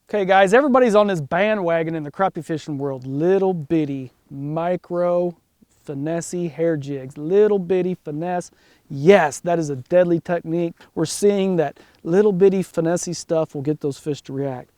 Okay guys, everybody's on this bandwagon in the crappie fishing world. Little bitty micro finesse hair jigs. Little bitty finesse. Yes, that is a deadly technique. We're seeing that little bitty finesse stuff will get those fish to react.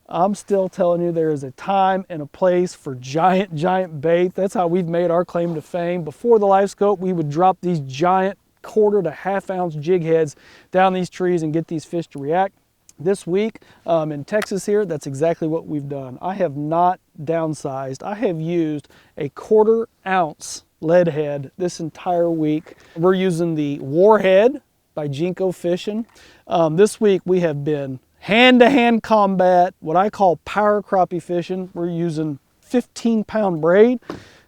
I'm still telling you there is a time and a place for giant bait. That's how we've made our claim to fame. Before the live scope, we would drop these giant quarter to half ounce jig heads down these trees and get these fish to react. This week in Texas here, that's exactly what we've done. I have not downsized. I have used a 1/4 ounce lead head this entire week. We're using the Warhead by Jinko Fishing. This week we have been hand-to-hand combat, what I call power crappie fishing. We're using 15-pound braid,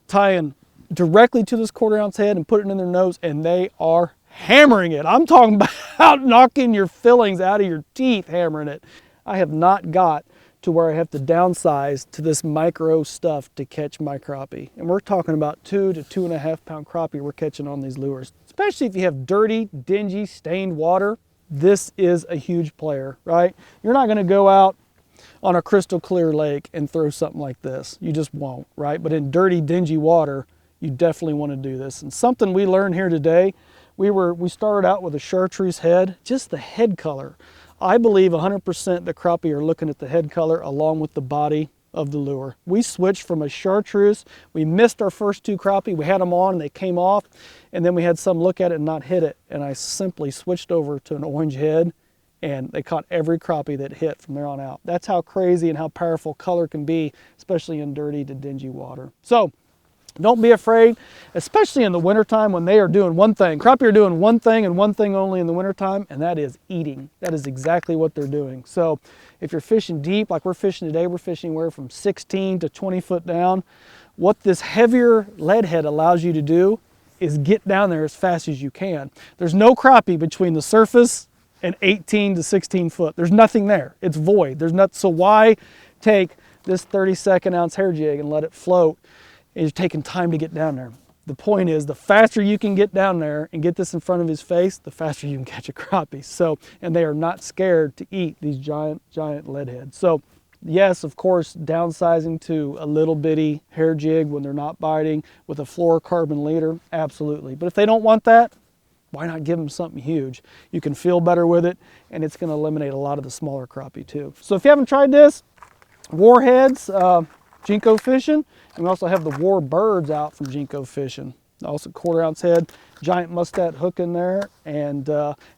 tying directly to this 1/4 ounce head and putting it in their nose, and they are hammering it. I'm talking about knocking your fillings out of your teeth hammering it. I have not got to where I have to downsize to this micro stuff to catch my crappie. And we're talking about 2 to 2.5 pound crappie we're catching on these lures. Especially if you have dirty, dingy, stained water, this is a huge player, right? You're not gonna go out on a crystal clear lake and throw something like this. You just won't, right? But in dirty, dingy water, you definitely wanna do this. And something we learned here today, we started out with a chartreuse head, just the head color. I believe 100% the crappie are looking at the head color along with the body of the lure. We switched from a chartreuse. We missed our first 2 crappie. We had them on and they came off, and then we had some look at it and not hit it. And I simply switched over to an orange head, and they caught every crappie that hit from there on out. That's how crazy and how powerful color can be, especially in dirty to dingy water. So don't be afraid, especially in the wintertime when they are doing one thing. Crappie are doing one thing and one thing only in the wintertime, and that is eating. That is exactly what they're doing. So if you're fishing deep, like we're fishing today, we're fishing anywhere from 16 to 20 foot down. What this heavier lead head allows you to do is get down there as fast as you can. There's no crappie between the surface and 18 to 16 foot. There's nothing there. It's void. There's not. So why take this 32nd ounce hair jig and let it float? It's taking time to get down there. The point is, the faster you can get down there and get this in front of his face, the faster you can catch a crappie. So, and they are not scared to eat these giant lead heads. So yes, of course, downsizing to a little bitty hair jig when they're not biting with a fluorocarbon leader, absolutely. But if they don't want that, why not give them something huge? You can feel better with it, and it's gonna eliminate a lot of the smaller crappie too. So if you haven't tried this, Warheads, Jinko Fishing, and we also have the War Birds out from Jinko Fishing. Also 1/4 ounce head, giant mustad hook in there, and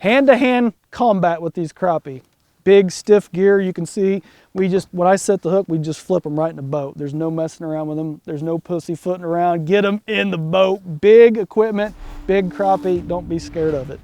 hand-to-hand combat with these crappie. Big stiff gear, you can see, when I set the hook, we just flip them right in the boat. There's no messing around with them. There's no pussyfooting around. Get them in the boat. Big equipment, big crappie, don't be scared of it.